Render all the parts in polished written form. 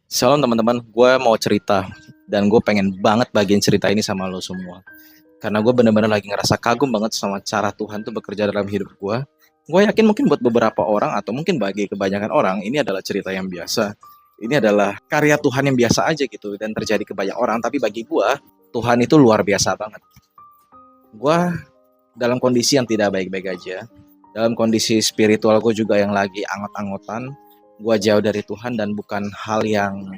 Shalom teman-teman, gue mau cerita dan gue pengen banget bagiin cerita ini sama lo semua. Karena gue bener-bener lagi ngerasa kagum banget sama cara Tuhan tuh bekerja dalam hidup gue. Gue yakin mungkin buat beberapa orang atau mungkin bagi kebanyakan orang ini adalah cerita yang biasa. Ini adalah karya Tuhan yang biasa aja gitu dan terjadi ke banyak orang. Tapi bagi gue, Tuhan itu luar biasa banget. Gue dalam kondisi yang tidak baik-baik aja. Dalam kondisi spiritual gue juga yang lagi angot-angotan. Gue jauh dari Tuhan dan bukan hal yang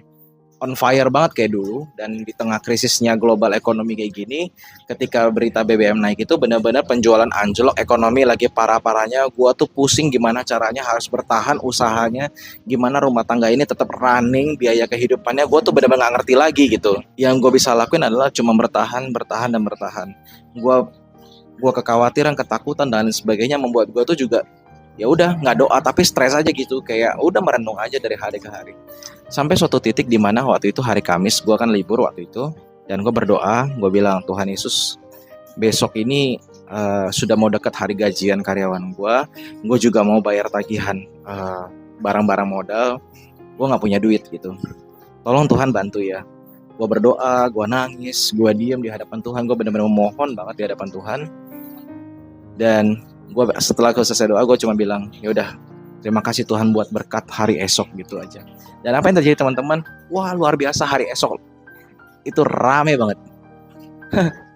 on fire banget kayak dulu. Dan di tengah krisisnya global ekonomi kayak gini, ketika berita BBM naik itu benar-benar penjualan anjlok, ekonomi lagi parah-parahnya. Gua tuh pusing gimana caranya harus bertahan usahanya, gimana rumah tangga ini tetap running, biaya kehidupannya gue tuh benar-benar nggak ngerti lagi gitu. Yang gue bisa lakuin adalah cuma bertahan, bertahan dan bertahan. Gue kekhawatiran, ketakutan dan sebagainya membuat gue tuh juga ya udah nggak doa tapi stres aja gitu, kayak udah merenung aja dari hari ke hari. Sampai suatu titik di mana waktu itu hari Kamis, gue kan libur waktu itu, dan gue berdoa, gue bilang, Tuhan Yesus, besok ini sudah mau dekat hari gajian karyawan gue juga mau bayar tagihan barang-barang modal, gue nggak punya duit gitu. Tolong Tuhan bantu ya. Gue berdoa, gue nangis, gue diem di hadapan Tuhan, gue benar-benar memohon banget di hadapan Tuhan. Dan setelah selesai doa, gue cuma bilang, ya udah, terima kasih Tuhan buat berkat hari esok gitu aja. Dan apa yang terjadi teman-teman? Wah, luar biasa, hari esok itu rame banget.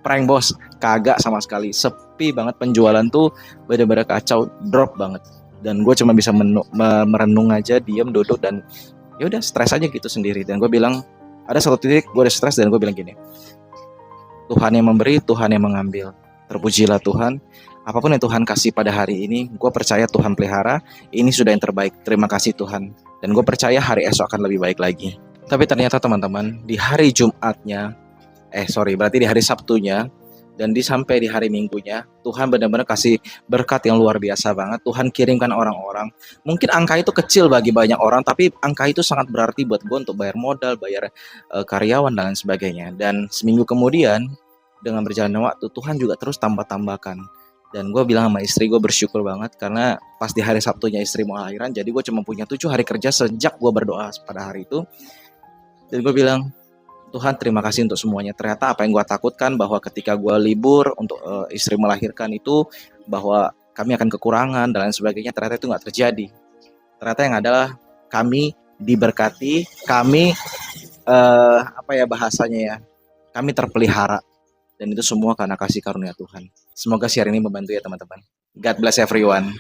Prank bos, kagak sama sekali, sepi banget, penjualan tuh bener-bener kacau, drop banget. Dan gue cuma bisa merenung aja, diem, duduk, dan ya udah stres aja gitu sendiri. Dan gue bilang, ada satu titik gue udah stres dan gue bilang gini, Tuhan yang memberi, Tuhan yang mengambil. Terpujilah Tuhan. Apapun yang Tuhan kasih pada hari ini, gue percaya Tuhan pelihara. Ini sudah yang terbaik. Terima kasih Tuhan. Dan gue percaya hari esok akan lebih baik lagi. Tapi ternyata teman-teman, di hari Jumatnya, berarti di hari Sabtunya, dan sampai di hari Minggunya, Tuhan benar-benar kasih berkat yang luar biasa banget. Tuhan kirimkan orang-orang. Mungkin angka itu kecil bagi banyak orang, tapi angka itu sangat berarti buat gue untuk bayar modal, bayar karyawan, dan lain sebagainya. Dan seminggu kemudian, dengan berjalannya waktu, Tuhan juga terus tambah-tambahkan. Dan gue bilang sama istri, gue bersyukur banget karena pas di hari Sabtunya istri mau lahiran, jadi gue cuma punya 7 hari kerja sejak gue berdoa pada hari itu. Dan gue bilang, Tuhan terima kasih untuk semuanya. Ternyata apa yang gue takutkan bahwa ketika gue libur untuk istri melahirkan itu, bahwa kami akan kekurangan dan lain sebagainya, ternyata itu nggak terjadi. Ternyata yang adalah kami diberkati, kami bahasanya ya, kami terpelihara. Dan itu semua karena kasih karunia Tuhan. Semoga share ini membantu ya teman-teman. God bless everyone.